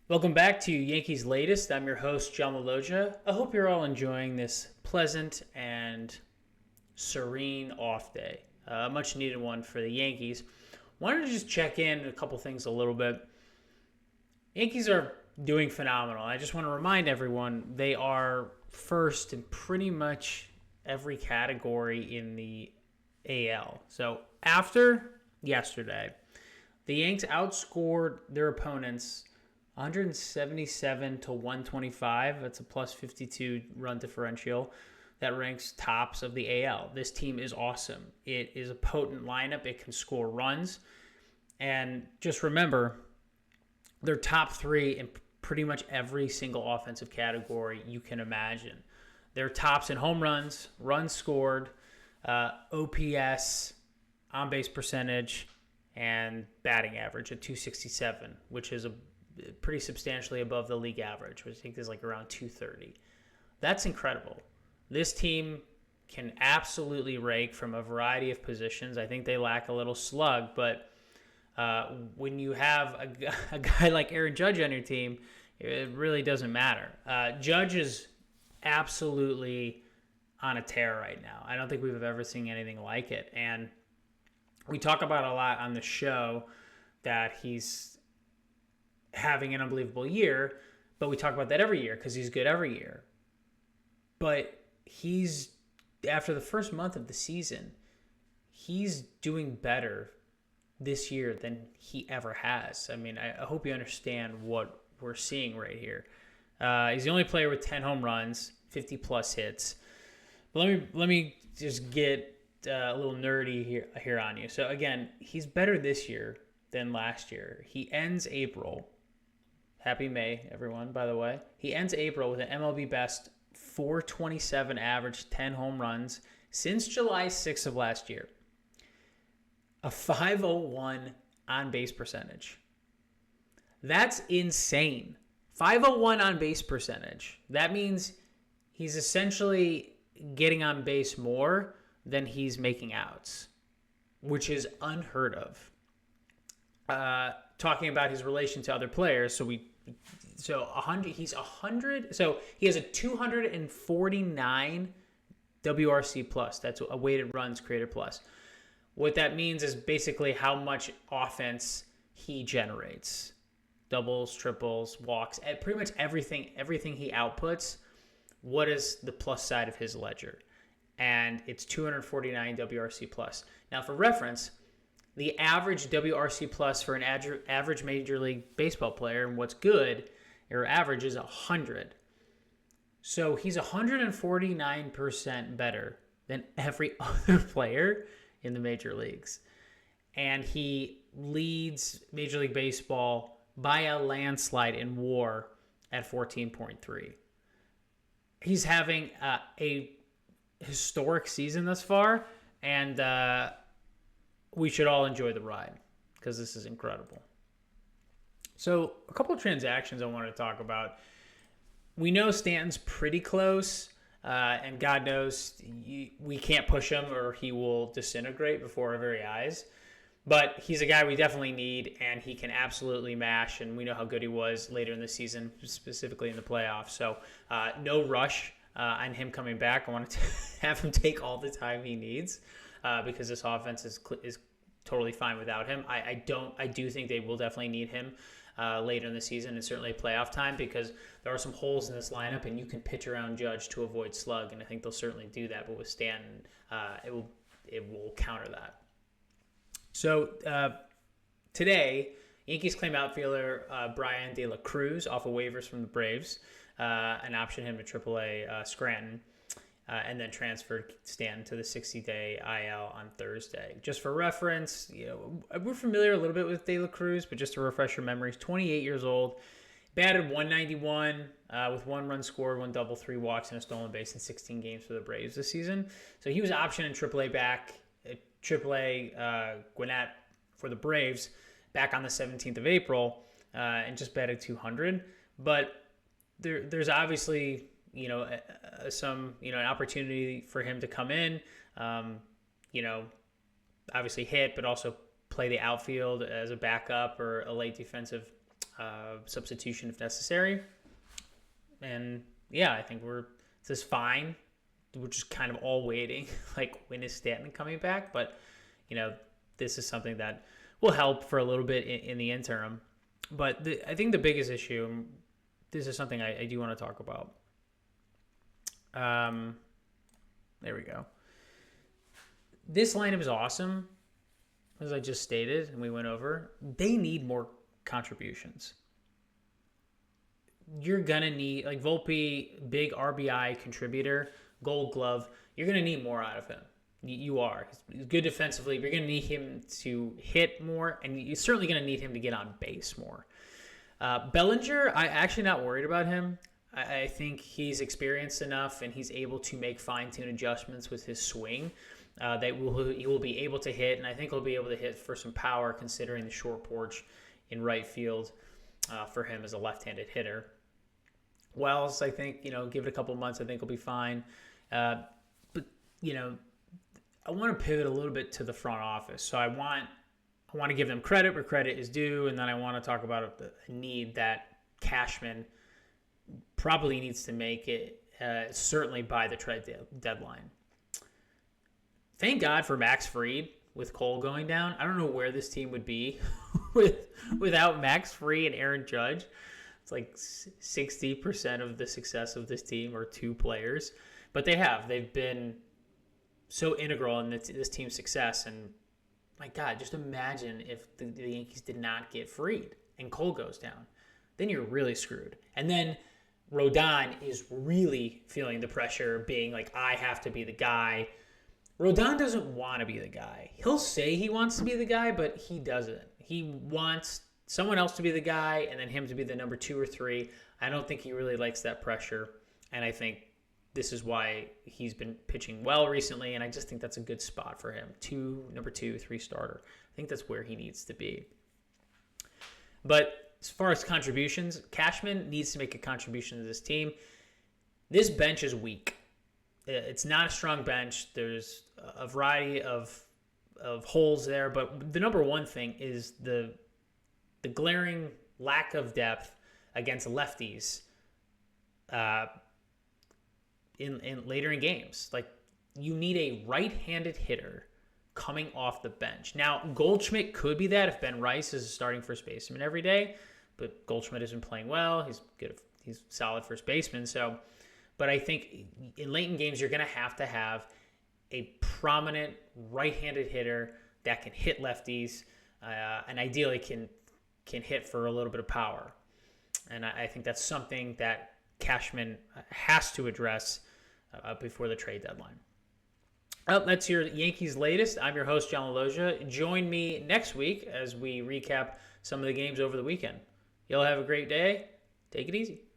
Welcome back to Yankees Latest. I'm your host, John Laloggia. I hope you're all enjoying this pleasant and serene off day. A much needed one for the Yankees. Wanted to just check in a couple things a little bit. Yankees are doing phenomenal. I just want to remind everyone they are first in pretty much every category in the AL. So after yesterday, the Yanks outscored their opponents 177 to 125. That's a plus 52 run differential. That ranks tops of the AL. This team is awesome. It is a potent lineup. It can score runs. And just remember, they're top three in pretty much every single offensive category you can imagine. They're tops in home runs, runs scored, OPS, on-base percentage, and batting average at 267, which is a pretty substantially above the league average, which I think is like around 230. That's incredible. This team can absolutely rake from a variety of positions. I think they lack a little slug, but when you have a guy like Aaron Judge on your team, it really doesn't matter. Judge is absolutely on a tear right now. I don't think we've ever seen anything like it. And we talk about a lot on the show that he's having an unbelievable year, but we talk about that every year because he's good every year. But after the first month of the season, he's doing better this year than he ever has. I mean, I hope you understand what we're seeing right here. He's the only player with 10 home runs, 50 plus hits. But let me just get a little nerdy here on you. So again, he's better this year than last year. He ends April. Happy May, everyone, by the way. He ends April with an MLB best 427 average, 10 home runs since July 6th of last year. A 501 on-base percentage. That's insane. 501 on-base percentage. That means he's essentially getting on base more than he's making outs, which is unheard of. Talking about his relation to other players, he's 100. So he has a 249 WRC plus. That's a weighted runs created plus. What that means is basically how much offense he generates. Doubles, triples, walks, pretty much everything he outputs. What is the plus side of his ledger? And it's 249 WRC plus. Now, for reference, the average WRC plus for an average Major League Baseball player, and what's good, or average, is 100. So he's 149% better than every other player in the major leagues. And he leads Major League Baseball by a landslide in WAR at 14.3. He's having a historic season thus far, and we should all enjoy the ride because this is incredible. So a couple of transactions I wanted to talk about. We know Stanton's pretty close, and God knows we can't push him or he will disintegrate before our very eyes. But he's a guy we definitely need, and he can absolutely mash, and we know how good he was later in the season, specifically in the playoffs. So no rush on him coming back. I want to have him take all the time he needs because this offense is totally fine without him. I do think they will definitely need him later in the season and certainly playoff time because there are some holes in this lineup, and you can pitch around Judge to avoid slug, and I think they'll certainly do that. But with Stanton, it will counter that. So today, Yankees claim outfielder Brian De La Cruz off of waivers from the Braves and optioned him to AAA Scranton, and then transferred Stanton to the 60-day IL on Thursday. Just for reference, we're familiar a little bit with De La Cruz, but just to refresh your memories, 28 years old, batted 191 with 1 run scored, 1 double, 3 walks, and a stolen base in 16 games for the Braves this season. So he was optioned in AAA Gwinnett for the Braves back on the 17th of April and just batted 200. But there's obviously an opportunity for him to come in, obviously hit, but also play the outfield as a backup or a late defensive substitution if necessary. And yeah, I think this is fine. We're just kind of all waiting, like when is Stanton coming back? But this is something that will help for a little bit in the interim. But I think the biggest issue, this is something I do want to talk about. There we go. This lineup is awesome, as I just stated, and we went over. They need more contributions. You're going to need, like Volpe, big RBI contributor, Gold Glove. You're going to need more out of him. You are. He's good defensively. You're going to need him to hit more, and you're certainly going to need him to get on base more. Bellinger, I'm actually not worried about him. I think he's experienced enough, and he's able to make fine-tune adjustments with his swing that he will be able to hit, and I think he'll be able to hit for some power considering the short porch in right field for him as a left-handed hitter. Wells, I think, give it a couple months, I think he'll be fine. But, I want to pivot a little bit to the front office. So I want to give them credit where credit is due, and then I want to talk about a need that Cashman probably needs to make it, certainly by the trade deadline. Thank God for Max Fried with Cole going down. I don't know where this team would be without Max Fried and Aaron Judge. It's like 60% of the success of this team are two players. But they've been so integral in this team's success. And my God, just imagine if the Yankees did not get Fried and Cole goes down. Then you're really screwed. And then Rodon is really feeling the pressure, being like, I have to be the guy. Rodon doesn't want to be the guy. He'll say he wants to be the guy, but he doesn't. He wants someone else to be the guy and then him to be the number 2 or 3. I don't think he really likes that pressure, and I think this is why he's been pitching well recently, and I just think that's a good spot for him. Number 2, 3 starter. I think that's where he needs to be. But as far as contributions, Cashman needs to make a contribution to this team. This bench is weak. It's not a strong bench. There's a variety of holes there, but the number one thing is the glaring lack of depth against lefties in later in games. Like, you need a right-handed hitter coming off the bench. Now, Goldschmidt could be that if Ben Rice is a starting first baseman every day, but Goldschmidt isn't playing well. He's good. He's solid first baseman. So, but I think in late in games, you're going to have a prominent right-handed hitter that can hit lefties and ideally can hit for a little bit of power. And I think that's something that Cashman has to address before the trade deadline. Well, that's your Yankees latest. I'm your host, John Laloggia. Join me next week as we recap some of the games over the weekend. Y'all have a great day. Take it easy.